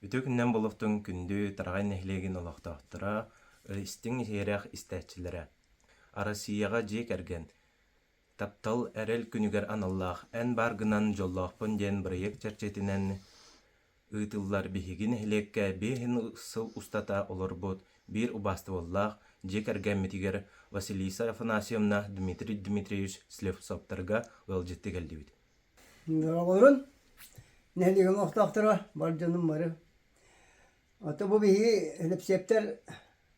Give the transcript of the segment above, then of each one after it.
Ütü günden buluktun kündü taragay nehlegin olaqtaqtıra, istің серях истәчиләре. Арасияга жек эрген. Таптал әрел күнүгер аналлах, ән баргынан жоллақпын ден проект чарчетинен ытыллар бихигин хелекке бехин сыл устата олорбут, бир убасты боллах, жек эрген митигер Василиса Афанасьевна Дмитрий Дмитриевич Слевсоптарга өлжетті келдибит. Olurun. Nehliğin oktaqtıra var canım var. Ata bu bihi hep septer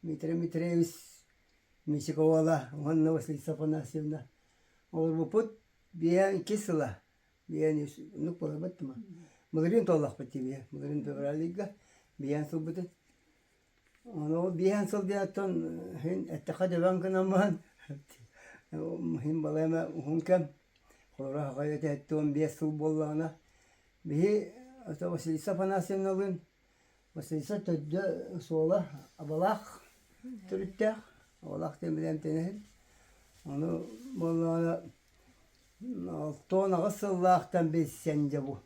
Mitrevis Misikovala Vanna Vasilisa Afanasьевна. Olur bu put bihen kisla. Bihen nuk pola batma. Mıgırın tollaq batti bihe. Mıgırın fevraliga bihen subutun. Onu bihen sol diyatton hin ettekade bankanamman. Hin balayma hunkam. Kolora gayet etton bihe sul bollana. Bihi ata Vasilisa Afanasьевna'nın Vasilisa tüdde sola abalaq türütte abalaq demeden tenehir. Onu bollana ton ağısıllaqtan biz sence bu.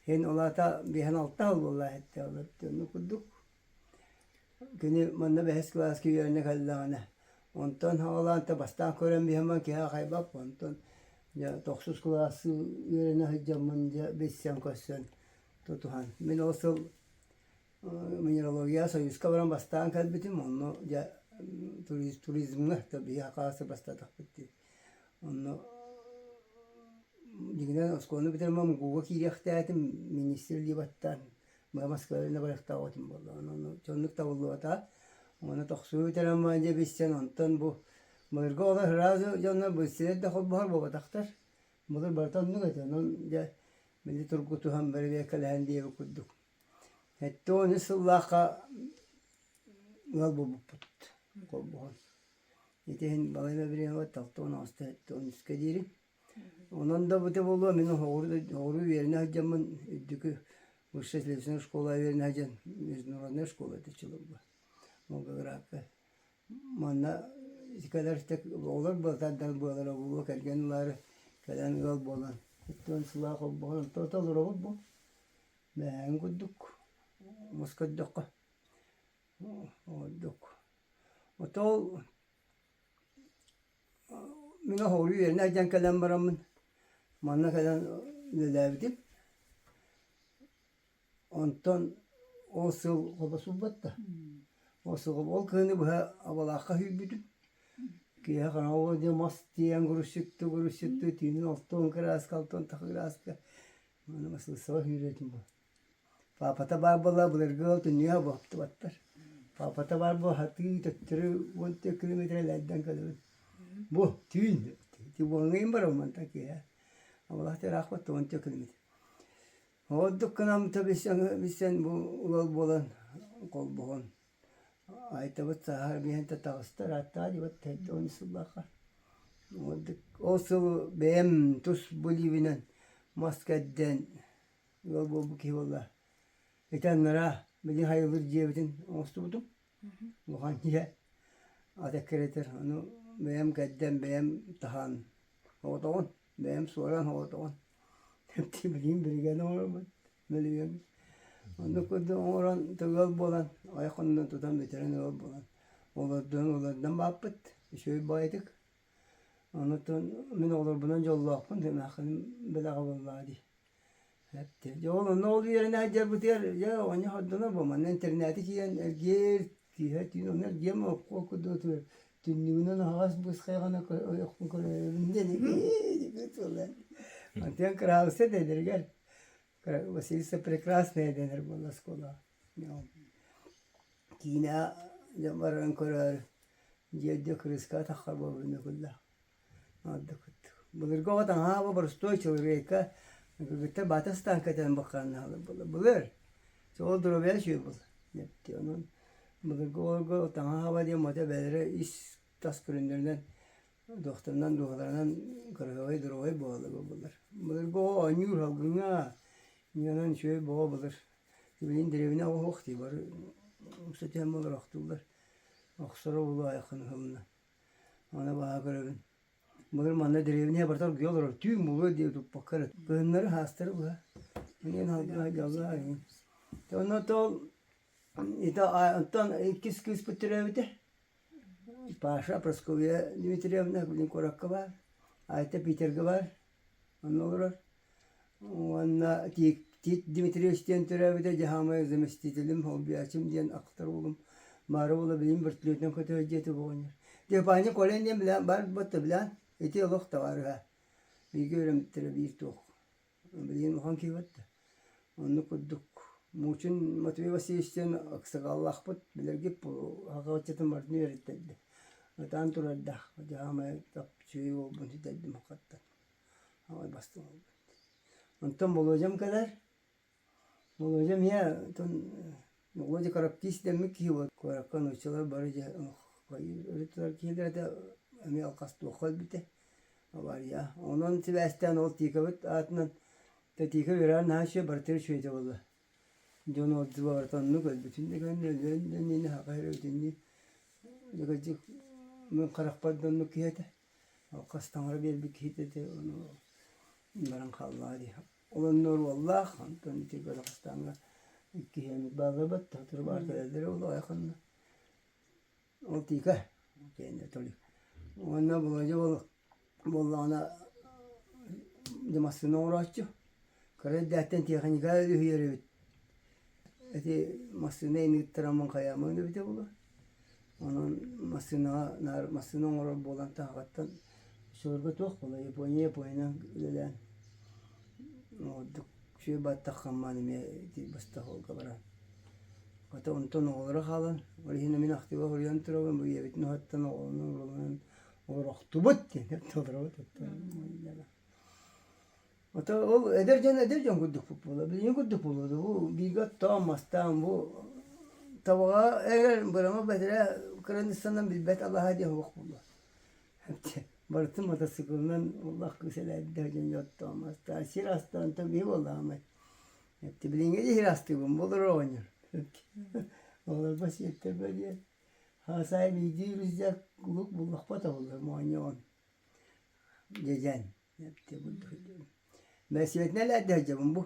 Hen olata bihen altta Allah etti onu kuduk. Günü manna behes klaski yerine kallana. Ondan havalan bastan kören bihen ki ha kaybap ondan ya 9 klası yerine hicamınca bessen koşsan tutuhan. Men olsa mineralogiya soyuz kavram bastan kalbitim onu ya turizmle tabii hakası bastadak bitti. Onu diginen oskonu bitirmem Google ki yaktayatim ministerliği battan. Mamaskarına bıraktağıtım vallahi onu çonluk tavullu ata. Onu toxsuyu bitiremeyince bessen ondan bu Mırgı ola razı canına bu sene de hop bahar baba taktar. Mıdır bartan ne kadar onun ya milli Turgut'u hem böyle bir kalahan diye okuduk. Hatta onu sıllaqa gal bu put kol bu. Yetehin balayla bir yana taktı onu hasta etti onu iskadiri. Onun da bu te bolu benim horu yerine hacamın dükü bu şehirlerin şkola yerine hacam İzmir'de şkola teçilir bu. O kadar manna kadar işte olur bu zaten bu kadar bu kergenler kalan yol bolan. Bütün silah bolan total robot bu. Ben kuduk. Moskaduk. Oduk. Otol mina horu yerine can kalan baramın. Manna kalan lelevdim. Ondan o sıl kobasu batta. O sıl kobol kını bu abalaka hübüdüm. Kaya kana diye mastiyan guruşuktu tinin altın kras kalton takras ka mana masal sava hüretim bu papata barbala bulurgal dünya baktı battar papata barbo hati tetri 10 kilometrelerden kalır bu tün ti bolngayım var o mantak ya Allah te rahmet 10 kilometre o dükkanım tabi sen bu ulal bolan kol bolan Aytabat sahar bihen tatağıstar hatta dibat tehdi onu sullaqa. Osu benim tus Bolivya'nın Moskva'dan yol bu ki valla. Etenlere bilin hayırlı cihetin ostu budum. Luhan diye atekeretir onu benim kadden benim tahan. Oğdan benim soran oğdan. Hepti bileyim bir gene olmadı. Biliyorum. Onu kudu oran tığal bolan, ayakından tutan bitiren yol bolan. Olardan bakıp, şöyle baydık. Ondan min olur bunun yollaqpın demekin belağa vallahi. Hepti. Yolun ne oldu yerine hacer biter. Ya onu haddına bu man interneti kiyen erger ki heti onlar gem okudu tur. Tününün havas bu sıkağına okun köründe ne diyor. Anten kralse dedir gel. Vasilisa прекрасная denir bu skola. Kina jamaran korar jedde kriska takhar bu ne kulla. Adık. Bulur gotan ha bu barstoy çoreka. Bitte batastan katen bakarna bulur. Çoğu drovel şey bul. Nepti onun. Bulur gotan ha diye moda belre iş tas kürünlerden doktordan doğalarından kırıvay durovay bulur. Bulur go anyur halgına Yanan şöyle boğa bulur. Bilin derevine o hoxti var. Usatem olur axtullar. Axsara ulu ayakını hılına. Ona bağa görevin. Bulur manna derevine bartar gölür. Tüm bulur diye tup bakarır. Bunları hastır bu. Yine halgına gavla ayın. Onu tol ita antan ikis kız bitirebide. Paşa Praskovya Dmitrievna bilin korakka var. Ayta Peter'ga var. Onu olur. Ona tit Dmitrievsten türevide jahamaya zemestitilim hobiyaçım diyen aktar oğlum. Mara ola bilin birtlöten kötü hücceti boğunur. Depani kolen diyen bilen bar botta bilen. Eti yoluk da var ha. Bir görüm bitire bir tok. Bilin hangi botta. Onu kudduk. Muçun motivasyon aksakallah bot bilergip bu hakikaten martını öğretti. Atan turada jahamaya tap çüyü o bunu dedim hakikaten. Ama bastım. Ondan bulacağım kadar. Bulacağım ya. Nolacak karaktis demek ki var. Karakan uçalar barıca. Öğrettiler ki de emi alkastı okul bite. Var ya. Onun tibesten ol tikabet atından tetika veren her şey bartır şöyle valla. John oldu vartanını göl bütün de gönderden yine hakayır ödünni. Yakacık ben karakpaddan nuk yete. Alkastanlara bir kihite de onu barang kallah diye. Olan nur vallah anton iti karakastanga. İki hemi bağlabat tatır var kaderleri ola ayakında. O tika. Kendi toli. Ona bulacak ol. Bollana demasını uğraşçı. Kare dertten tiyakani gayet hüyere bit. Eti masını en tramon kayamını bite bulu. Onun masına uğrar bolan tahakattan. Sorgu tok bulu. Yaponya ölen. Şey batak kamanı me basta olga bara. Kata onton olarak halan. Orihine min aktiva horiyan turavan bu yevit no hatta no onun oraktu butti. Tadra butti. Ata o edercan kudduk futbola. Bilin kudduk futbola. Bu bigat tam bu. Tavağa eğer burama bedre Kırgızistan'dan bir bet Allah hadi hukuk buldu. Bartın motosiklinden Allah güzel edercan yoktu ama. Taşir hastan tabii vallahi ama. Hepti bilinge de hirastı bu. Bulur oynuyor. Olur basiyette böyle. Hasay bildiği rüzgar kuluk bulluk pata olur. Muanyon. Gecen. Hepti bulduk. Mesiyet neler dercabım bu?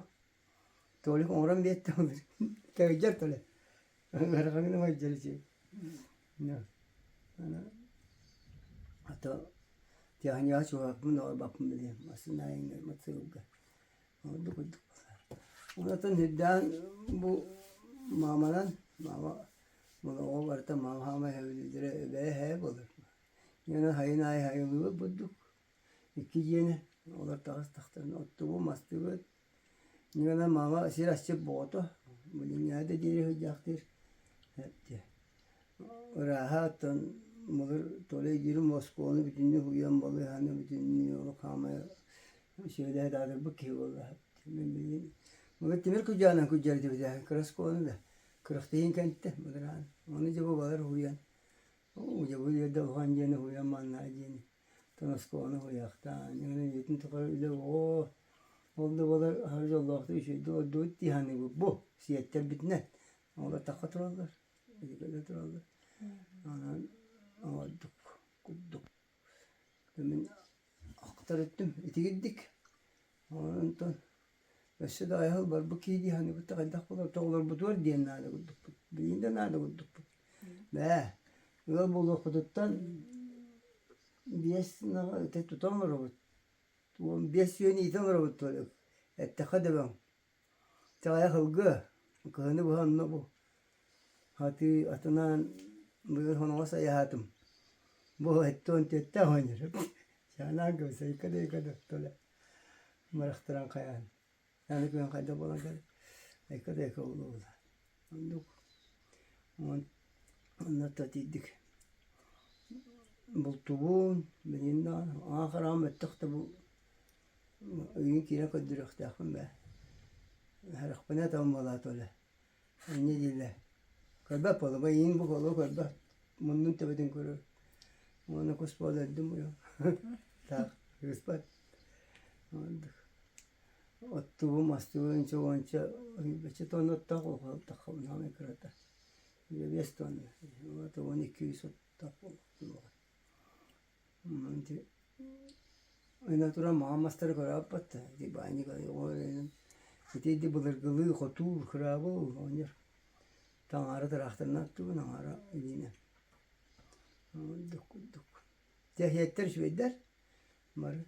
Tolik oran bir ette olur. Tevcer tole. Garagını mı içerici? Ne? Hatta tiyahni aç o bakımın o bakım bileyim. Aslında en matırılga. Oldu kudduk. Ondan hüdden bu mamadan mama bunu o varta mama hama hevdire ve hev olur. Yani hayırlı bulduk. İki yeni olar tağız tahtın ottu bu mastığı. Yani mama sirasçı boğdu. Bu dünyada diri hüccaktır. Hepti. Rahatın bulur tole girim Moskova'nı bütünlüğü huyan balı hani bütünlüğü yolu kamaya şöyle hedadır bu ki valla. Mıgı timir kucağına kucağıydı bir daha. Kıraskova'nı da. Kırıktayin kentte. Mıdırhan. Onu cevap alır huyan. O cevap yerde uhan jeni huyan manna jeni. Tanaskova'nı huyaktan. Yani yetin tıkar öyle o. Oldu balar harcı Allah'ta işeydi. O duyutti hani bu. Siyetter bitne. Ola takka turallar. Edikede turallar. Anan aldık. Kudduk. Demin aktar ettim. Eti gittik. Ondan Mesela ayağıl var bu kiydi hani bu takıldak olur toğlar bu duvar diyen nerede kudduk. Bilinde nerede kudduk. Be. Yol bulduk kuduktan biyes te tutan var o. Bu biyes yönü iten var o tuvalı. Ettekade ben. Te ayağıl gı. Kıhını bu hanına bu. Hati atınan bugün honavasa yahatım. Bu etton tette oynar. Şanan göğse yıkadı tuvalı. Maraktıran kayan. Yani ben kayda bulan kadar. Eka oldu. Onduk. Ondan tatittik. Bultuğun beninden ahir ahmet tıktı bu. Oyun kire kadar ihtiyacım be. Her akbına tamamladı öyle. Ne dille. Kalbap oldu. Ben yine bu kolu kalbap. Bunun tebeden kuru. Ona kuspalı ettim ya. Tak. Kuspat. Onduk. Ottuğu mastığı ince onca beçe tonla takıl takıl namı kırata. Bir beş ton. O da 1200 takıl. Manti. Oyna tura mağmastır karapattı. Di bani kaya oğlan. Итеди булыргылы, хотур, хырабы, онер. Таңары тарақтарына аттуын, аңары илине. Дук, дук. Tehiyetler şüveyder. Marı.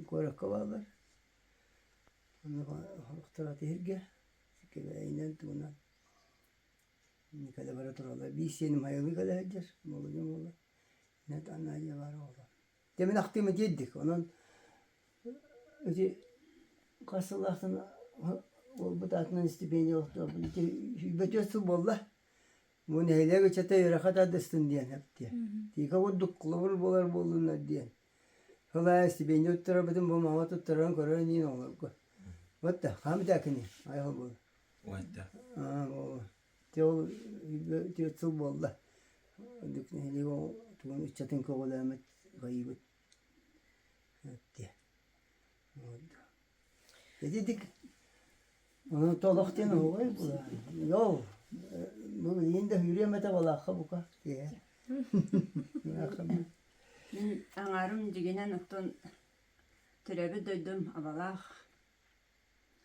Korakka bağlar. Onu halklara tehirge. Sikebe aynen tuğuna. Nikada bara turalar. Bir senim hayali kadar eder. Molacağım oğlan. Net anlayıcı var oğlan. Demin aktığımı dedik. Onun öte kasılaktın o bu tatının istibeni yoktu. Hübetiyorsun bolla. Bu neyle geçete yarakat adısın diyen hep diye. Tika o dukkulu bolar bolunlar diyen. Hala istibeni yoktura bütün bu mama tutturan koran yine olur. Vatta hamdakini ayol bol. Vatta. O teol hübetiyorsun bolla. Dük neyle o tuğun içatin kovalamet gayibet. Hep diye. Dedik. Onu tolak diyen o var bu. Yol. Bu yine hürriyemete balakha buka diye. Мен аңарым дегенен оттон төрөбү дөйдүм абалах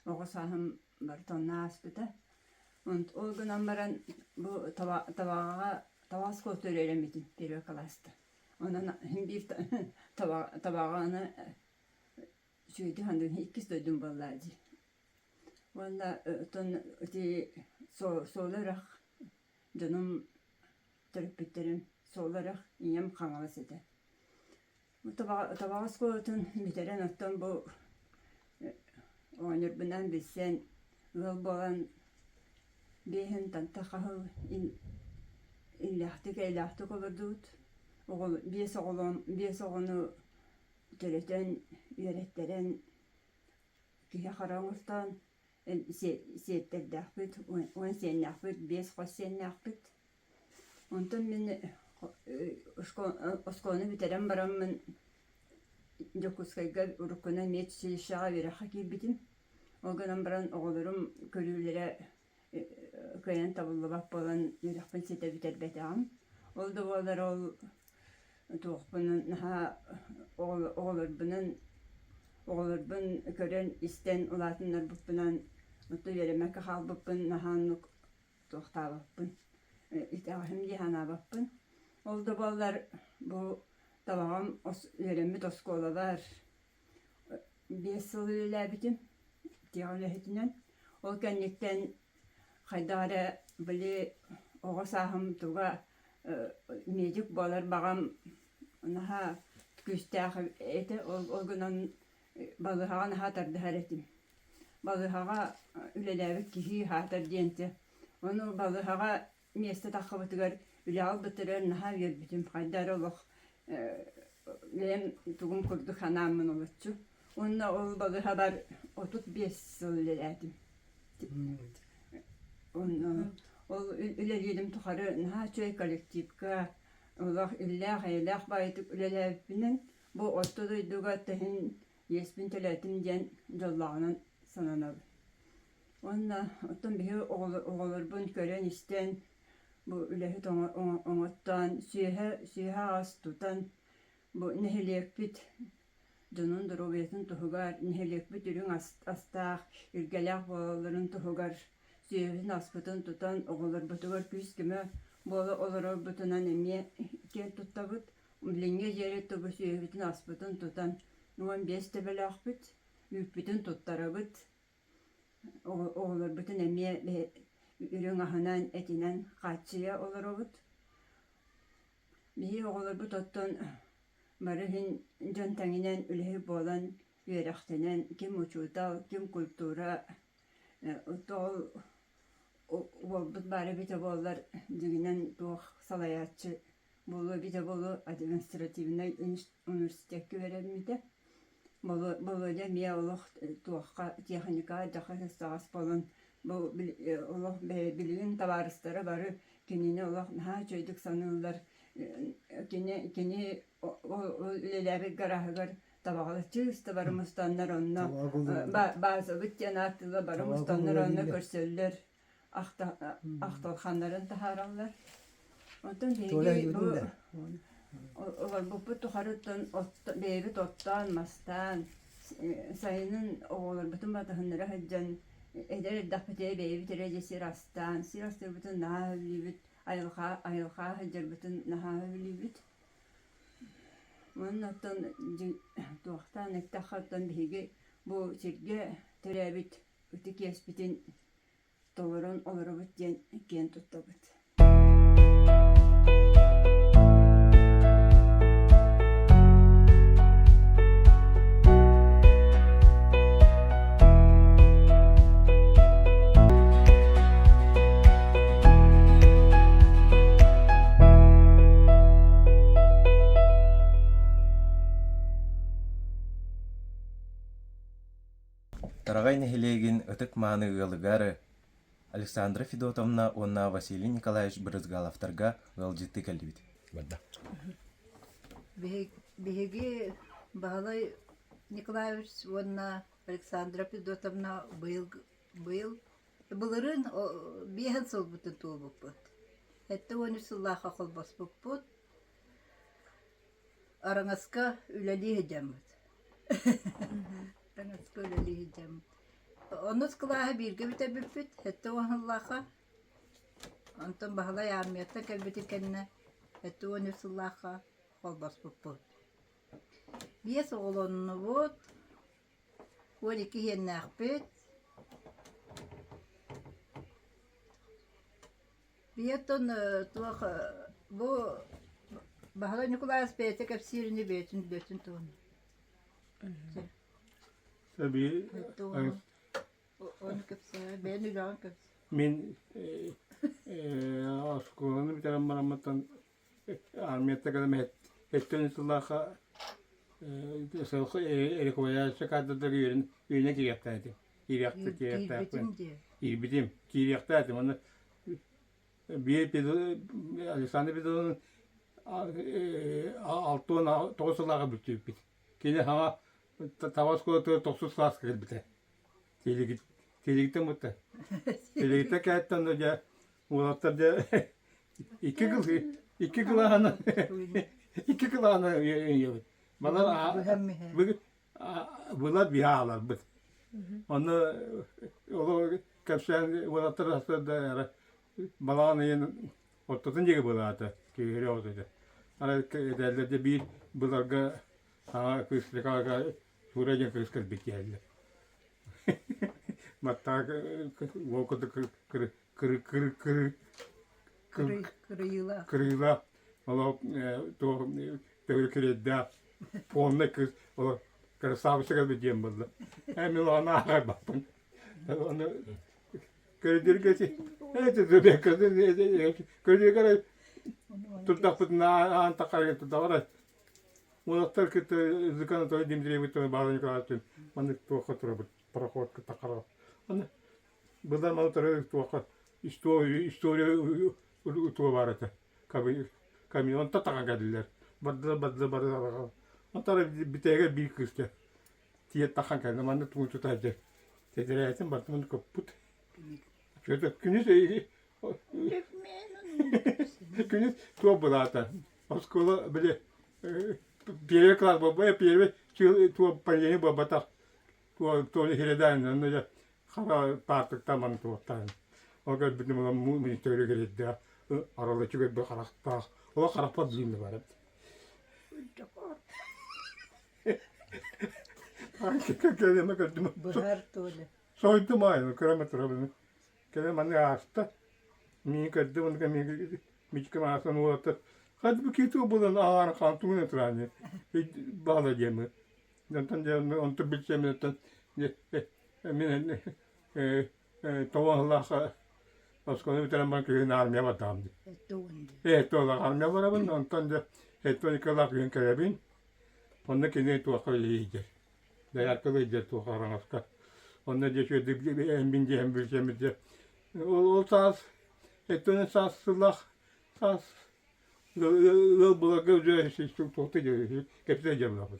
огосахым бар тонна аспыта. Ол гынан баран бу тавас көтөрөлөмүтүн первый класста. Онан бир табаганы сүйдү ханды иккис дөйдүм баллади. Ванда тон ти соларах жаным төрөпүттерим соларах ием каңалас эте. Табагас көтөн битерен оттон бу онурбунан билсен ыл болан бехин тантахахыл иллахтык эйлахтык олордут. Огол бес оғону төрөтөн үйрөттерен күйе караңыртан сиеттердахпыт, он сеннахпыт, бес қос сеннахпыт. Онтон мен осконы битерен бараммын жокускайга уруккуна мет силишаға вераха кирбитим. Оганан баран оголорум көрүүлөрө көйен табыллыбак болан юракпын сете битер бетагам. Ол да болар ол туохпунун наха оголорбун көрөн истен улатыннар буппунан муту веремекке халбыппын наханук туохтабыппын. İtağım dihana bakın. Oldu bollar bu tabağım yerimi toskolalar. 5 yıl ile bitim. Diyalehtinden. O kenlikten haydare bili oğasahım tuğa medik bollar bağam naha küstah ete o günün balığa hatar daharetim. Balığa ülelevik kişi hatar diyente. Onu balığa место тахабытыгар үлял бытырыр наха вербитим хайдар олох лем тугум курду ханамын олотчу. Онна ол балы хабар 35 yıl ilerledim. Ол үлеледим тухары наха чөй коллективка олох иллахайлах байытык үлелебинен бу ортодойдуга тахин еспин телетим ден жоллағынан сананабы. Онна оттон бихи оғолорбун көрен истен bu ülehit oңoттан sühe az tutan bu nehelekpit dunun durubiyatın tuhugar nehelekpit ürün astaq ürgelak boğaların tuhugar sühetin aspıtın tutan oğulur butugar küs kime boğalı olur butunan emiye kel tuttabıt bilinge yeri tubu sühetin aspıtın tutan 15 tebelakpit üppitin tuttarabıt oğulur butun emiye ürün ahanan etinen kaçıya olurubut. Bihi olurubut otton barıhin jantanginen ülehi bolan üyerektenen kim uçutal, kim kultura otol olbut bari bite bollar düğünen doğ salayatçı bolu bite bolu administrativine üniversiteki veremide. Bolu da miye oluq doğqa texnika daxı sağas bolun bu Allah bilgin tavaristara barı kenine Allah ha çöydük sanırlar kene o ileri garahgar tabağlı çıstı barımızdanlar onna bazı bitkenatlı barımızdanlar onna görsöller ahtalxanların taharallar ondan beri bu tuharıttan beri tottan mastan sayının oğullar bütün batahınlara haccan eder dapete beyi terece sirastan sirastır bütün naha hüllübüt ayılha hıcır bütün naha hüllübüt ondan doğuktan ektahattan bihigi bu sirge terebit ütik yespitin doğurun olurubut gen tuttabut. Тарагай нехилегин ытык мааны ыалыгары Александра Федотовна онна Василий Николаевич Брызгаловтарга ылжытты кэлбит. Бадда. Биһиги Баһалай Николаевич онна Александра Федотовна быйыл былырын биэхэн сылбытын туолбуппут. Этте оны сыллаха холбоспуппут. Араңаска үлэлиһи дьэммит. Араңаска үлэлиһи дьэммит. Онус кылааһа биирге бүтэбиппит. Этте оһуллаха. Онтон Баһалай армиятта кэлбити кэннэ. Этте оны сыллаха холбоспуппут. Биэс оҕолоннубут. Ол ики хиэннээхпит. Биэтон туох бу Баһалай Николаевич бэйэтэ кэпсиирини бэйэтин туон. Tabii Onu kepsere, ben ülan kepsere. min askolunu bir tane maramatan armiyette kadar etten sılaha sılkı erikoya çıkardı da yürüne girekteydi. Girekti girekti. İrbidim girekteydi. Onu bir Alexander Bidon'un altına toğusulağı bütüp bit. Kine hava Tavasko'da toksuz klas kırıldı. Telegite mutlu. Telegite kayıttan da ya Murat'ta da iki kılağına yiyor. Bana bunlar bir ağlar bu. Onu kapşan Murat'ta rastladı. Balağını yine ortasın gibi buladı. Köyleri oldu. Ara derlerde bir bularga ha kıslıkaga Suraya kıskır bitiydi. Matta vokoda kırıyla ola to tevkirede ponne kız o krasavsa gibi diyem buldu. Hem ona ağır bakın. Onu kırdirgesi. Evet de kırdirgesi tutapıtna antakaya tutavara. Mulattar кыты языканы той Дмитриевичтің Баһалай Николаевичтің маны туаққа тұрып проходка тақарау. Аны бұлар маны тұрып туаққа история туа бар еді. Камин онта таған кәділер. Бады. Онтары бітеге бір күсті. Тиет таққан кәді маны туын тұтайды. Тедері әйтін барды маны көп бұд. Күніс туа бұлаты. Осколы біле Первый класс был, первый туа понятие был батах, туа хередан, но я хара партик там он туа там. Он говорит, бедный мы историю говорит, да, аралы чугай был характах, он характах длинный барат. Как я на каждом. Бухар толи. Сой ты май, ну кроме того, когда мы аста, мне каждый он ками мечка маса ну вот. Hadi bu kitu bulan ağır kantun etrani. Bağla diyemi. Zaten de onu da bilsem zaten. Minen tavallah askonu bir tane bakıyor armiya vatamdı. Tola armiya var ama ondan da etoni kalak gün karabin. Onda kine tu akıllı iyice. Değer kılıcı tu karanlıkta. Onda da şöyle bir en binci hem bilsem de. O saz etoni sazsızlık saz Bula gözü çok tutuyor, kepsece bırakır.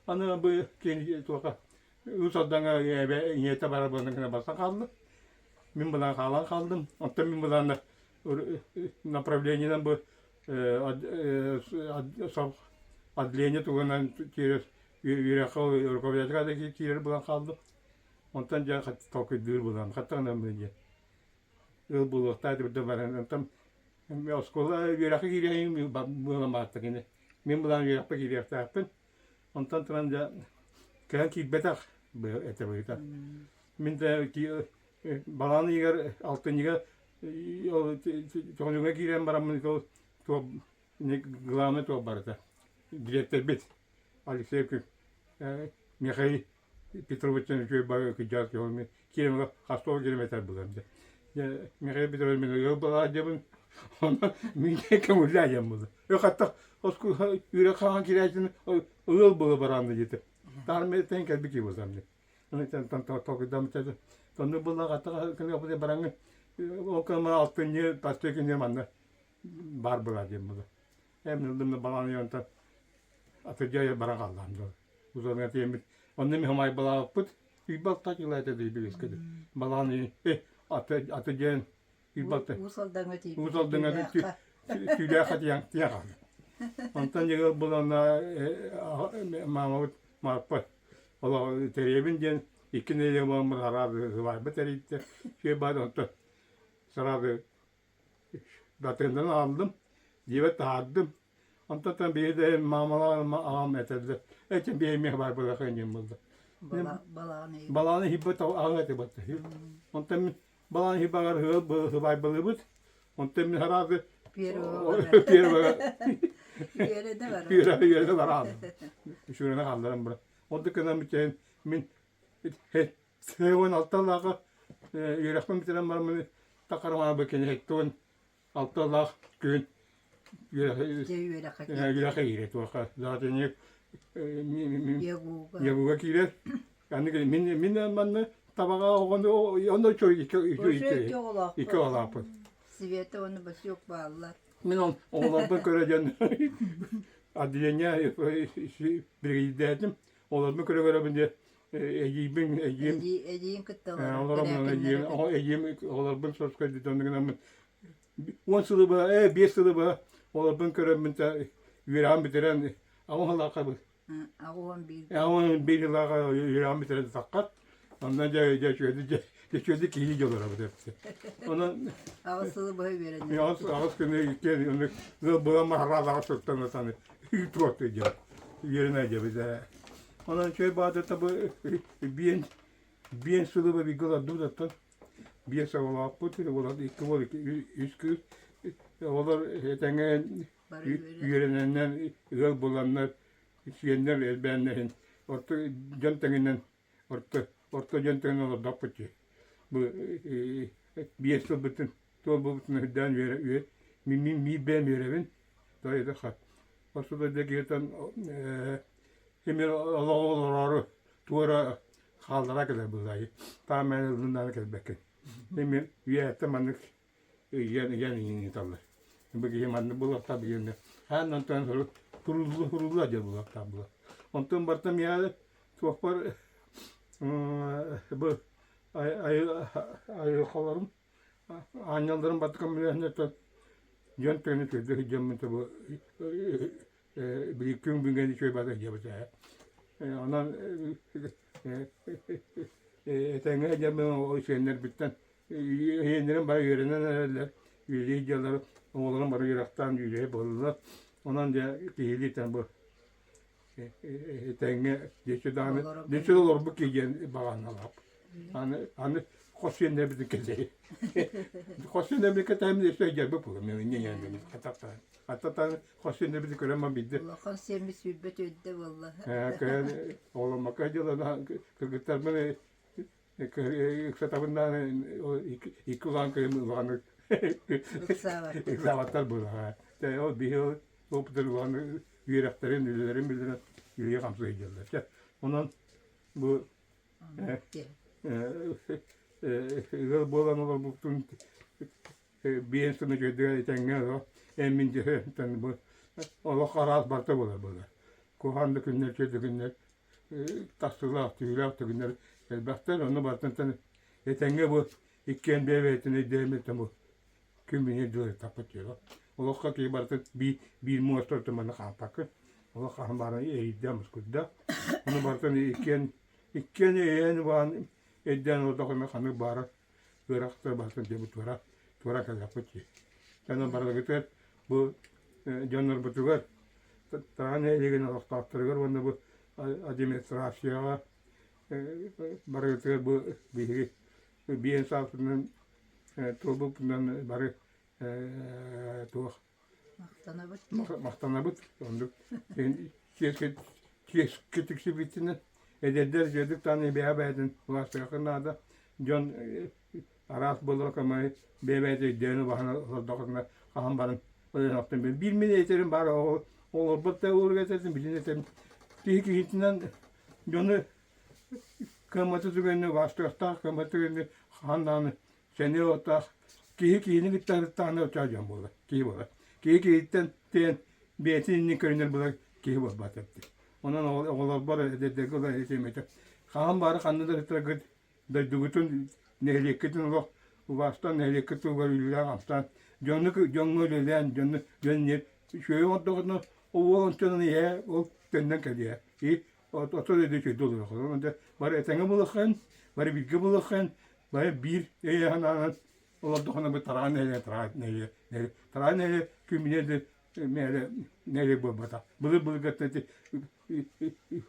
Ana bu kendi tuğka, usadan niyete beraberinde basa kaldı. Min bulan kaldım. Ondan min bulan da направлениеden bu adliyene tuğunan через Верховный руководитель kiri bulan kaldım. Ondan ja toku dur bulan, katana bence. Yıl bulukta da varan tam oskola yürek gireyim bulan battık yine. Men bulan yürek gireyim tapın. Ondan tranca kan ki betak bu ete boyuta. Min de ki balanı yer altın yer o çoğunluğa giren baramın to ne glame to barda. Direktör bit. Alexey ki Mikhail Petrovic'in şöyle bayağı ki caz yolunu kilometre hasta kilometre bulandı. Ya Mikhail Petrovic'in yol bala cebin ona minke kamulya yamuldu. Yok hatta osku yürek kan kiracın yol bala barandı gitti. Tarım tenkel bir ki bu zamdı. Onun için tokudam çadı. Tondu bulla hatta kan yapıda barangı o kadar altın yer pastökin yer manda bar bula diye bu. Hem de balanı yöntem atıcıya barang Allah'ım. Uzun tiyemit. Onun hamay bala put bir bak takılaydı diye biliriz ki. Balanı atıcıya bir bak Usaldan öteyim. Usaldan öteyim. Tüyle hatiyan tiyan. Ondan sonra bulana Mahmut Marpa. Ola tereybin diyen iki neyle mamur haradı var. Bu tereyde şey bağlı ondan. Sıradı batından aldım. Divet aldım. Ondan bir de mamalar ağam etildi. Etin bir yemeği var burada kıyım buldu. Balağını. Balanı hibbat ağabey battı. Ondan balanı hibbar hıbay balıbıt. Ondan haradı. Piyeri Piyeri de var. Yere var abi. Şurana kaldırım bura. Ondan kadar bir şey min Seven alttalığa yürekten bitiren var mı? Takarmana bakın hekton alttalığa gün yüreğe girer tuğka. Zaten yavuğa girer. Yani min manne tabağa onu çok iki olap. Sivete onu başı yok bağlılar. Min oğlanı göreceğim. Adilenya bir dedim. Oğlanı görebildim. Eciğin kıttaları. Oğlanı söz koydu döndüğünden 10 sılıbı, 5 sılıbı oğlanı görebildim. Yüreğim bitiren ama halakabı. Ama bir yıla yüreğim bitiren sakat. Ondan geçiyordu ki iyi olur bu hepsi. Onun Ağızlı boyu verenler. ağız günü yıkken onu bulama haraza soktan atanı. Tuvalet ediyor. Yerine ediyor bize. Ondan şöyle bazı tabi bir sulu bir gıla dudatan bir savunma yapıp olur iki olur üç kız olur etenge yörenenden yol bulanlar işleyenler elbenlerin orta jantenginen orta jantengen olur dapıcı bu bir sulu bütün bütün hüden üye mi ben yörevin daha da hat aslında da gerçekten Emir Allah'u tuğra kaldıra kadar bulayı. Tamamen elinden kelbeke. Emir üye temanlık yeni tabi. Bugün yemanlı bulak tabi yerine. Her nantan sonra hurullu aja bulak tabi. Ondan bartam ya tuhpar bu ay kalarım. Anyalarım batıkan bilahne ta yöntemi tüydü hicamın tabi. Bir gün gün şöyle bazı yapacağız. Ondan etenge camı o şeyler bitten. Yenlerin bana yörenen herhalde yüzeyceler oğlanın bana yürekten yüzeye buldular. Ondan da değilten bu etenge geçti olur bu ki bağlanalım. Hani koşuyenler bizim kendi. Koşuyenler bir katem de şey gelip bu ne yani hatta koşuyenler bir göremem bildi. Allah'ın sevmiş sübbet ödde vallahi. Kayan oğlum makacılar da kırgıtlar bana kısatabından iki ulan kıyım ulanı kısavatlar bu ha. O bir o toplar ulanı yüreklerin yüzlerin yüreğe kamsı ediyorlar. Ondan bu yıl bolan olur bu tüm bir insana gördüğü etenge o emince bu Allah karaz barta bolar bolar. Kuhanlı günler, kötü günler, tastılar, tüyler, günler elbette onu bartan etenge bu ikken bevetine demetem bu kümüne diyor tapatıyor. Allah ki bartan bir muhtar tamam kampakı. Allah kahmarı eğidemiz kudda. Onu bartan ikken yani van Edden o da kanı bara bıraktı basın diye bu tura kadar peki. Sen bara götür bu canlar bu tugar. Tane ilgin alaktırıyor onu bu administrasyon bara götür bu bir insafının tuğbundan bara tuğ Maqtana bıt. mahtanabıt onu küçük bittiğinde ederler gördük tane bir haberden ulaştıklarında da John aras bularak ama bebede dönü bahane doktoruna kaham barın öyle yaptım ben bir militerim var o batta uğraştım bilin ki hitinden John'u kımatı düğünü başlıkta kımatı düğünü handan seni otak ki yeni bir tane uçacağım burada ki burada ki itten ten betinin körünler burada ki bu battı onun oğlan bara dedi kadar etemedi kaham barı kanında tıkıt da dugutun nehliyetin o vastan nehliyetin var illa haftan John'u ölen John'u şöyle olduklarını o onçanı ya o benden geliyor. O dedi ki dolu. Onda var etenge bulakın, var bilgi bulakın, var bir hanan olduklarını bir taran kümünde nere bu bata. Bunu gattı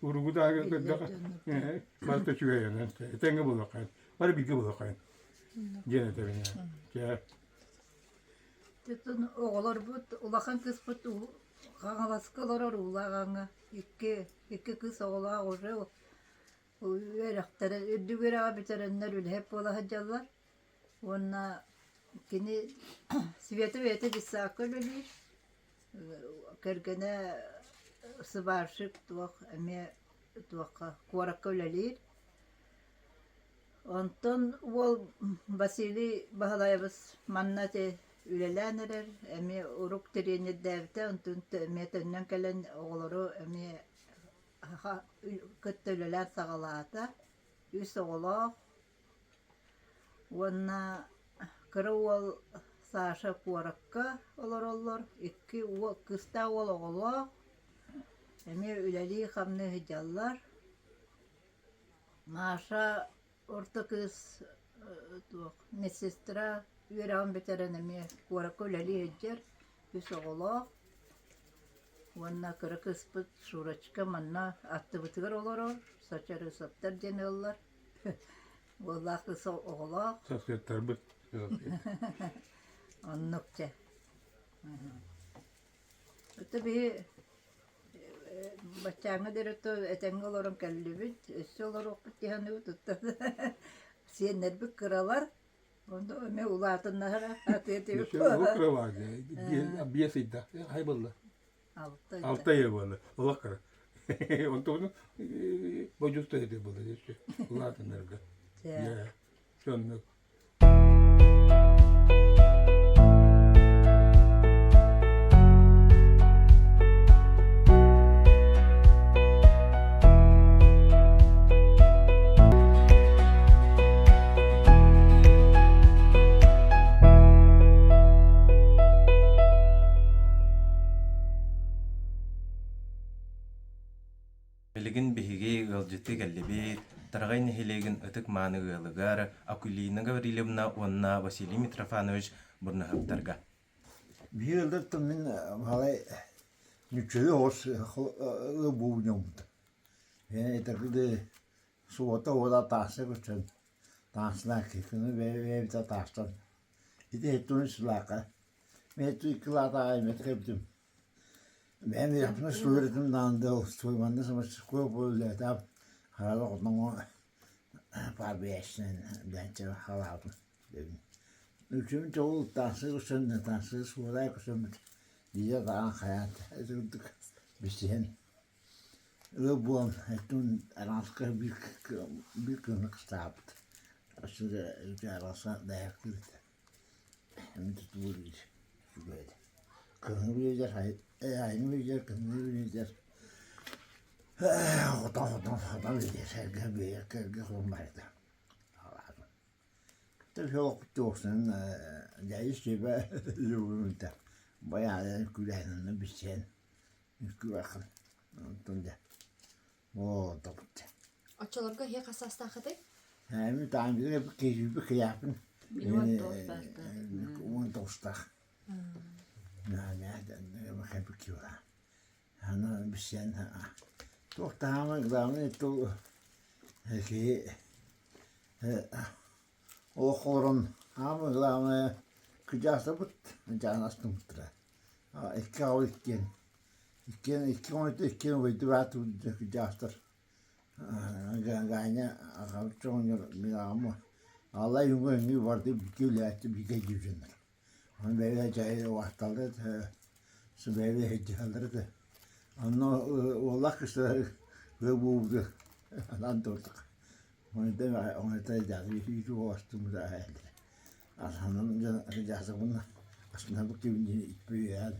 vurguda başta çıkıyor yani. Etenge bulakın, var bilgi bulakın. Gene de ya. Tutun oğlar bıt, ulakan kız bıt, kağalaskalar ulağına. İki kız oğlağı oraya. Öğrektere, ödügüre abiterenler öyle hep olacaklar. Ona kini Sveti vete disakı öyle. Kergene sıvarşık tuğak, eme tuğak kuarak öyle. Ondan ol Vasili Bahalayevs mannate ülelenler emi uruk terine devte ondan metenden gelen oğları emi kötüleler sağalata üs oğlu ona kırıval saşa kuarakka olur iki kısta oğlu emi üleli hamne hijallar maşa orta kız mesestra yüreğim beterenemi kuarak üleli hicjar üs oğlu Vanna kara kıspıt şuraçka manna attı bıtıgar olur, saçarı saptar cenallar. Vallahi kısa oğlak, Sasya tarbıt. annukça. Tabii bacağına derito etenge olurum kellibit, eşi olur okut dihanı tuttu. Siyenler bir kıralar, onda öme ulatınlara atı Şey o kıra vardı. Bir sayıda. Hayballah. Altta yer böyle. Allah kara. Onu bocusta yedi böyle işte. Allah nerede? Ya. Sonra Билигин биһиги ылжыты гэллиби, тарагай нехилегин ытык мааны ыалыгар, Акулина Гаврилевна онна Василий Митрофанович бурнаһыптарга. Bir yıldır da ben halay nüçeli hoş bu nyomdu. Yani takıldı suata oda taşla götürdüm. Taşla kekini ve bir taştan. İşte ettiğini sılaka. Metu ikilata ay metkeptim. Ben de yapmış söyledim dağında o soymandı ama çıkıyor böyle da hala ondan parbeşten bence haladım dedim. Üçümü çoğu taşı kusundu, taşı suğday kusundu. Diye dağın hayat edildik bir şeyin. Ve bu an ettiğin araska bir günlük sabit. Aslında arasa dayaklıydı. Hem de tuğluydu. Şu böyle. Kırmızı bilecek, aynı bilecek, kırmızı bilecek. Odan bilecek, sergi bilecek, sergi kurmaydı. Allah'ım. Tabii çok olsun, değiş gibi yolunda. Bayağı gülenini bir şeyin. Güvekın. Ondan da. O da bitti. Açılırga hek asasta xıdı. Hem tamir bir kişi bir kıyafın. Milyon dostlar. Onun dostlar. Ne bakayım bir kişi var. Hani bir sen ha. Çok daha mı zaman tu ki o korun ama zaman kıcası but canastım tıra. İki av ikken. İki oydu iki oydu vatı kıcastır. Ganya akavçon bir ama Allah yumruğunu vardı bir külleti bir gecücünler. Onu böyle cahil vaktalı böyle hediyeleri Anno Allah kışta ve bu lan durduk. Onu da yani hiç uğraştım da herhalde. Aslında ricası bunlar. Aslında bu gibi bir yani.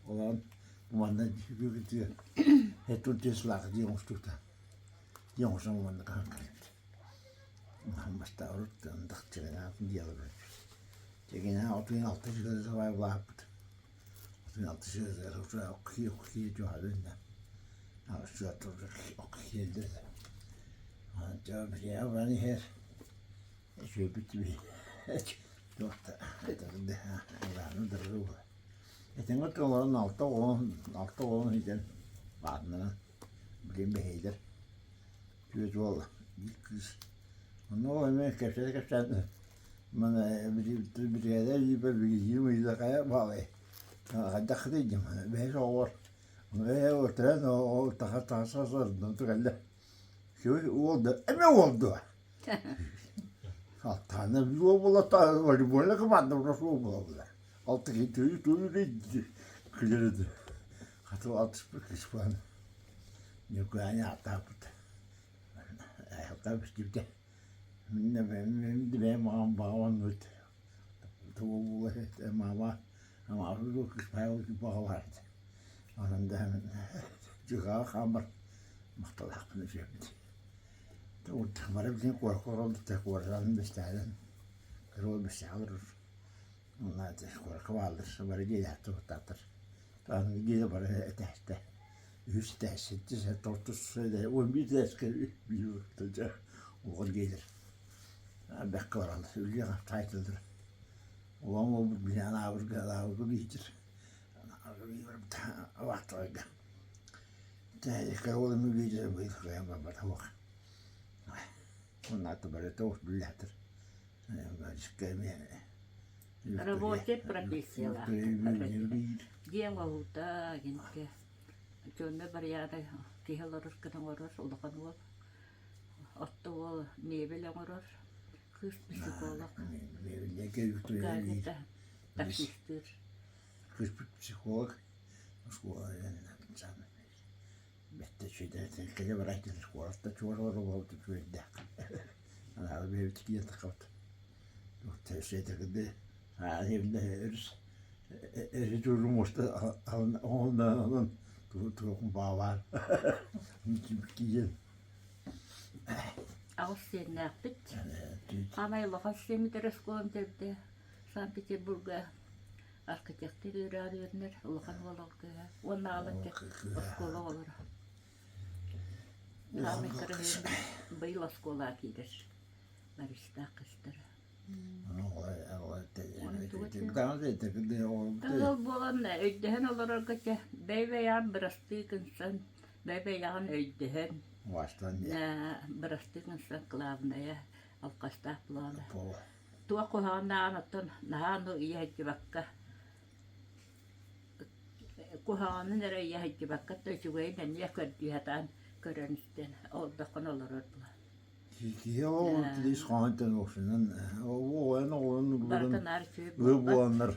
Olan bana diyor. Hep tutuşlar diyormuş tutar. Diyormuş bana kanka. Başta orada dakçılar diyorlar. Çekine 36 yıl var yaptı. 36 yıl sonra okuyor diyorlar. Ama şu an okuyor dedi. Cevap ya ben her şu bitti. Doktor, dedi Allah'ın dırı var. Tengo que hablar alto olan hiden badına bilim beheydir. Güzel kız. Onu hemen keşke bana bir yerde bir bilgi kaya bağlı. Hatta kıdıydım. Beş olur. Ve oturan o tahta sordu. Şu oldu. Oldu. Hatta ne bir oldu var. Böyle kapandı burası oldu. Altı gidiyor, kıyırdı. Hatta 61 kişi falan. Yok yani hatta bir gibi. Benim babam öldü. Tuğla ama bu kış bayağı bir bağ vardı. Onun da hemen çıkağı kamar. Mahtalak bunu yaptı. Tuğla var bir korku oldu. Korkudan beşlerden. Kırıl beşler. Onlar da korku vardır. Böyle gider tuğlatır. Sonra gider böyle tehte. Yüz tehsitti. Tortus söyle. O bir tehsitti. Bir yurttaca. O gelir. Bekle var alır. Ülke taytıldır. Ulan o bir binana avurgu bitir. Avurgu bir vakti oydu. Tehlikeli oğlumu bitir. Bu yılkaya babada bak. Onlar da böyle tavuk billahtır. Böyle çıkayım Работает профессия. Дьявол-то, гинке. Чонме барьяда, тихаларыр кының орор, улахан ол. Отто ол мебель орор. Кыс психолог. Газета, таксистер. Kız psikolog. Skola Bette şeyde tehlikeli bıraktı. Skolada çoğalar oldu köyde. Ana bir tikiye takat. Doktor şeyde gidi. Evde durum olsa ondan tuğum bağlar. Kim Ağız sen yaptık. Ama yıllığa sistemi de reskolam tepti. Sankt-Peterburg'a arkitektur öğrenirler. Ulağan olarak onu alacak. Skola olur. Amerika'da bayıl skola gider. Barista kızdır. Tığıl bolan öydühen olarak ki beybeyan bırastık insan. Beybeyan öydühen. Bırastık insan kılavnaya. Alkasta plana. Tuo kuhana anatun nahanu iähti bakka. Kuhana nere iähti bakka töjueinen ja kördühätään körönisten oldakon olarak. Joo, die schijnt olsun. O en on Barkan arçı. bulanlar.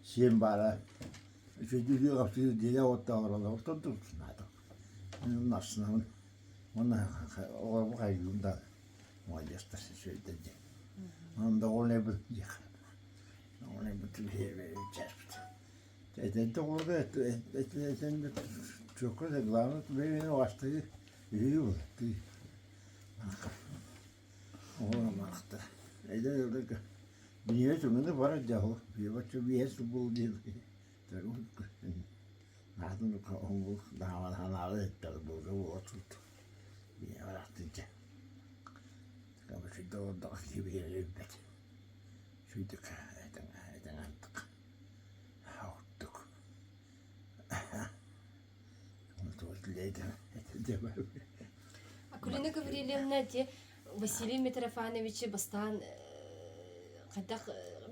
Siembara. Şu diyor kapıyı diye oturuyorlar. Oturtuyorlar. Nasıl? Ona o kayında. Maalesef şey dedi. Onda o ne bilecek. O ne bilecek. Zaten doğru zaten çok da glavno benim vastayı iyi oldu. Olamazdı. Öyle bir sonunda var ya o bir başka bir yer bul diye. Tabii. Nasıl o daha hala etti bu o tut. Bir araktınca. Ama şu doğru gibi übbet. Şuyduk, eden antık. Havuttuk. Tuğuzluydu. Акулина Гаврилевна те Василий Митрофанович бастан кадак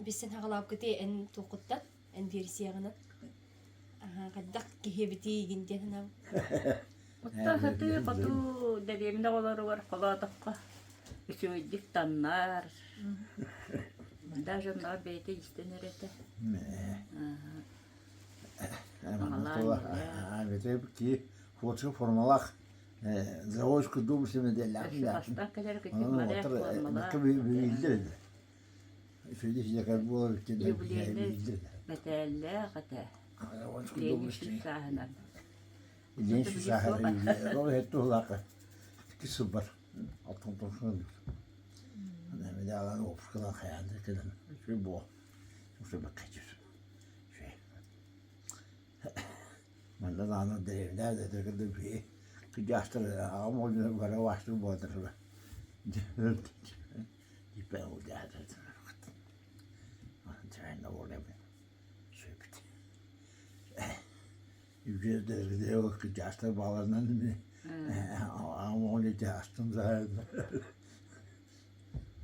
бисен хагалап кете эн тукутта эн версияны. Кадак кехебити гинден хана. Mutta hati katu dediğimde oları var kaladıkka. Üçüncük tanlar. Даже на бейте istenir ete. Abi ki foto formalak. Zavojku dubuşu medeller. Baştan kadar gittik Onun madem otur formalar. ne bir bildirdi. Şöyle işte kadar bu olur ki de Jubileyli beteller kata. Zavojku Deniz dubuşu. sahne. İlginç bir sahibi. O hep tuğlakı. İki sıfır. Altın toşun. Ne bir daha lan ofuşkadan hayalde kadın. Şu bu. Şu bakacağız. Şey. Ben de anı devler de de bir kıcastır ama o gün var başlı bu adır. İpe o da. Ben de orada söyledi. Yüzde de o kıcastır bağlanan mı? Ama onu da astım zaten.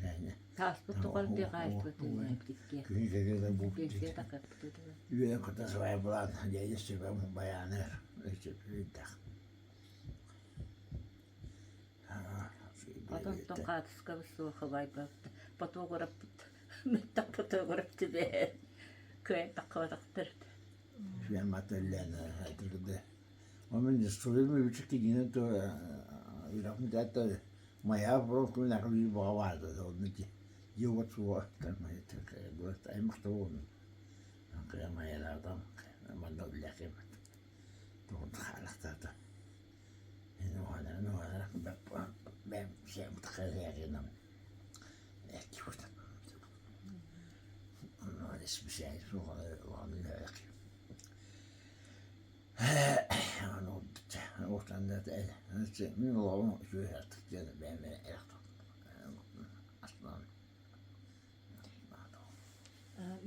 Yani Tasput tukal bir gayet kötü. köyde bu Gençliğe takıp tutuyor. üye kadar var bulan diye işte ben bayanlar işte bir de. Потом токатска высоко хавайга. Фотограф. Мэтта фотограф тебе. Köy takıvaktır. Ben materyaline hatırladı. Ama ne söyleme bir çıktı yine de bir hatta maya bırakın ne kadar bir bağ vardı onun için. Yıllar sonra tamam tekrar bu ay muhtemelen. Kaya mayalardan ama da bile ki. Doğru halakta da. Ne var ben şey mutlaka yarınım. Ki bu da. Ama hiçbir şey yok. Ortadan da min oğlum şöyle artık canım ben aslan.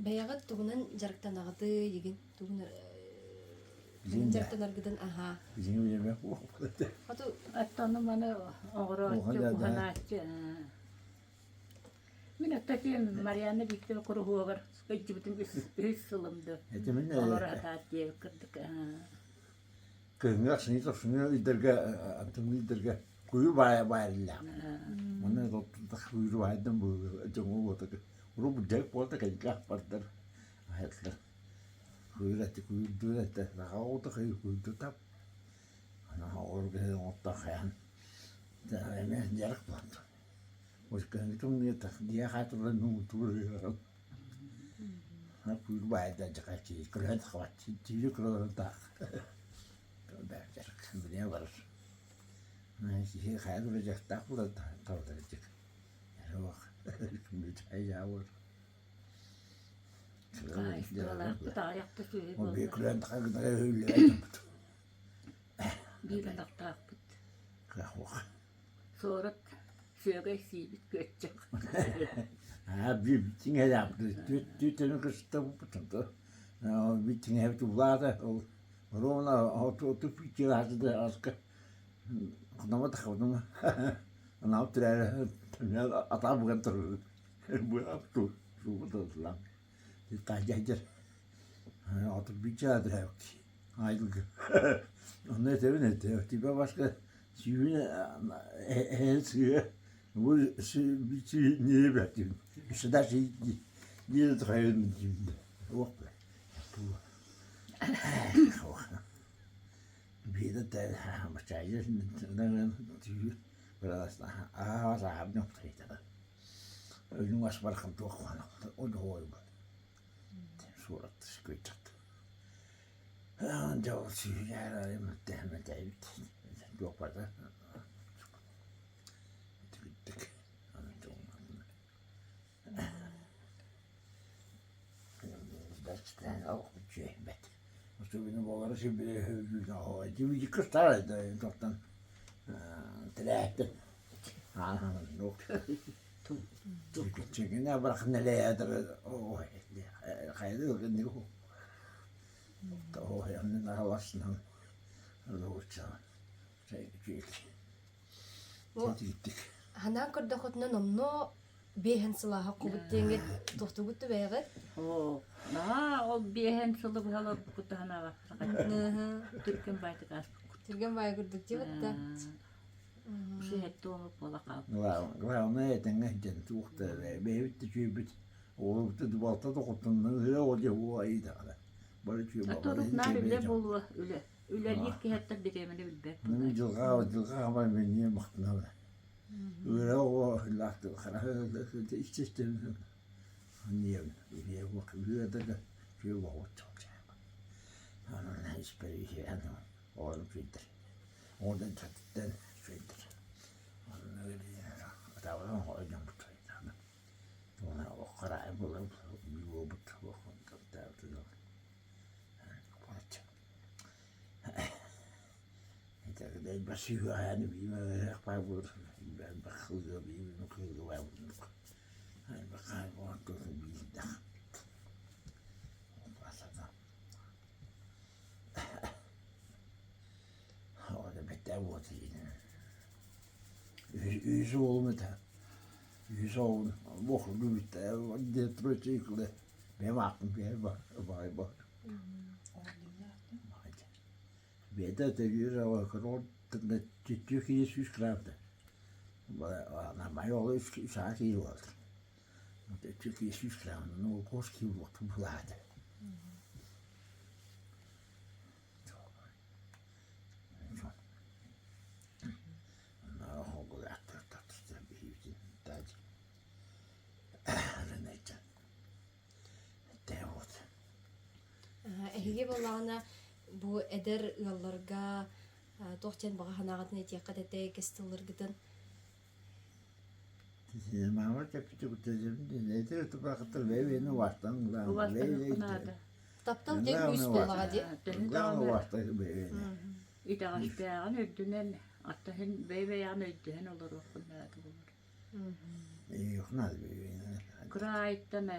Баягат тугунан жарыктанагыды еген тугун Bizim de жарыктанаргыдан аха. bizim yemek bu. Ату Attanı bana oğraççı kuhanaççı. Minä takin Marianne bitti kuru huogar. Kaikki bütün üç sılımdı. Etemin Oğra hatat diye kırdık. kırmızı sınıf sınıf iderge atım iderge kuyu bayarlar. Ona da kuyu bayardım bu canım bu da. Rubu dek porta kayıklar parlar. Hayatlar. Kuyu durette. Daha da kuyu tutap. Ana orada otta kayan. Da hemen yarak planto. O yüzden tüm diye hatırla tutuyor. Ha kuyu bayarda çıkacak. Kırık kavat. Çiğli kırık da. Bercer, buraya varır. Şey hayal olacak, takla tavlayacak. Yani bak, şimdi çay yağır. Kayıstolar. Bu da ayakta söyleyip O oldu. büyüklerin takla öyle yaptı. Bir adak takıp. Kahvak. Sonra şöyle sivit göçecek. Ha bir bitin yaptı. Tütünü kısıtlı bu tutundu. Bitin hep tuğladı. Rona oturup fikir hazırdı asker. Kınama takıldım. Ana oturuyor. Ata bukan terus. Bu yaptı. Şu da lan. Dikkaçacak. Oturup bicara da ayrıldı. Onu ne diyor? Tipe başka sivine suyu. Bu bir şey niye bekliyorsun? İşte de şey diye tıkayım şimdi. Oh be. Bir de başlayacağız. Ne diyor? Biraz daha rahat noktaydı. Ölüm var kan tuğla. O da o. Surat sıkıcak. Anca suylar muhtemelen değil. Yokpada. Tık. Anca olmadı. Baştan o cehbet. O benim oğlanı şimdi hövgün o. Şimdi kıstar da toptan. Trähti. Nuk. Çünkü bırak ne leyadır. O haydi öyle ne o. O yani ne halasından. Loğuça. Şey О, gittik. ханаа көрдөхөтнө номно бэхэн сылааха кубуттеңге тохтугутту бэйгет. О, ол биэхэн сылы быһалар кутаһанага. Түркен байтык ас. Тирген бай көрдүк дибетта. Сиhettu on polaka. Главное это нахтен тухта. Бэвитти чүбит. Олупту дубалта тоқуттун нөһө оди хуайда. Бары чүбит. Аторук нариле болу үле. Үлелик киһәттә биремени билбет. Мен жылга бар мен не мактына. Öyle o lahtı karahı işçistim. Niye bakıyor da şey var çok. Ana hiçbir şey yani oğlum şeydir. Oradan çatıdan şeydir. Onu öyle ya. Tamam hocam bu tane. Ona o karahı bulup bu da ده بس هو يعني بما يقبل بخذ بخذ هاي بقى وقت بيده هذا بتعود yüz olmadı. Yüz oldu. Boklu bitti. Detroit'e benim aklım bir var. Vet det ju så kort det tycker jag skravde. När man gör så i år. Det tycker jag skravde nog koski vart på blad. När har gått att det blir det. Det var. Эһиге боллаана бу эдер ыалларга тохтен бага ханагатын этиякка тете кестылыргытын. Мама чакчук тезем не те то бахтар вевени вастан Таптал дек үс боллага ди. Главное вастан вевени. Итагастаан өддүнен аттахын бейбеян өддүнен олор окуннаат болор. Юхнал вевени. Крайттан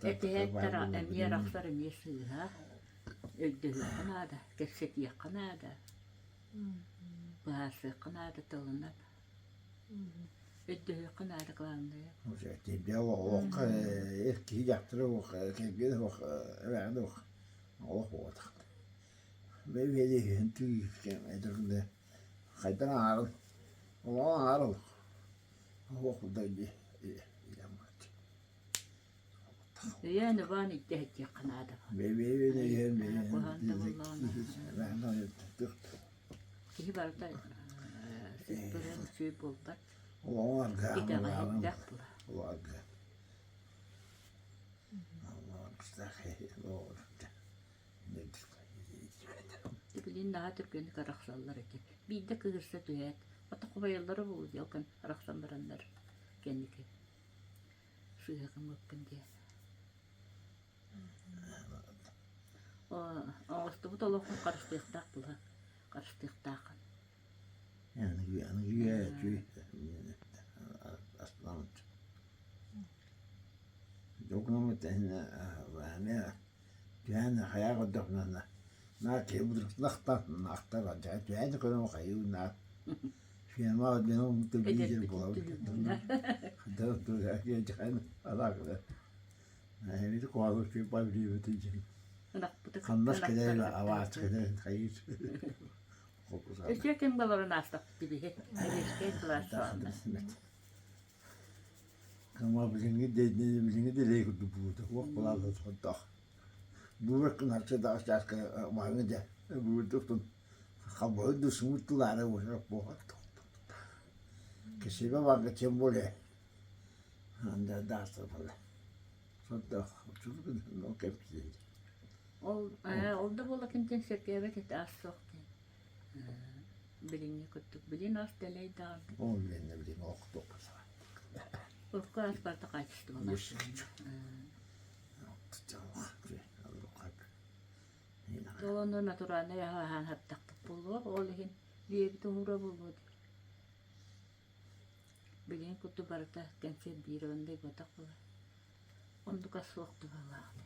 этээттара эмиерахтар эмиесыыха өддүһүкканаада кессетиякканаада баасыыкканаада тылынат өддүһүкканаада главное. Уже тебе ок эрки яктыры ок кеге ок эвен ок ок вот. Бевели хентү кем эдерде хайдан аар олоо аар ок дайди Яна вани тэхтиякканаада. бевели хем Кибарта сипперен сүйболтат. олоо Итагахтак була. Ладно. Тибилин наатыр көне караксаллар экен. Бидде кыгырса түһәт. Ата кубайлары бул ялкан караксандарандар. Кеннике. Сүйәгем өпкөн дия. Ağustos dolokun karıştıqtaq bular. Karıştıqtaq. Yani güya aslan. Doknama tehne yani yani hayal doknana. Na kebuduk naktar acayip. Yani kono kayu na. Fiyama benim tabii bular. Dur ya can alaklı. Yani bir kovalı şey yapabiliyor diyeceğim. Kandas kadar avaç kadar hayır. Eşekin baların astak gibi. Eşekin baların. Kama bilingi de lego dubuda. Wak balaga tontak. Bu vakın harca da aşağı mahmede de. Bu tuhtun. Kaboy da smutlulara var bu. Kesibe vakı çembole. Anda dasta falan. Tontak. Çocuk no kepsi. Oldu bolakinten serkebe ket asokten. Bilingi kutuk bilin as deleydan. O bilinne bilin oktu. Urka asparta kaçtı bana. Dolonda naturalne ya han hattak bulur. Olihin diye bir tuhura bulur. Bilin kutu barata kense bir önde gotak bula. Ondu kasoktu vallahi.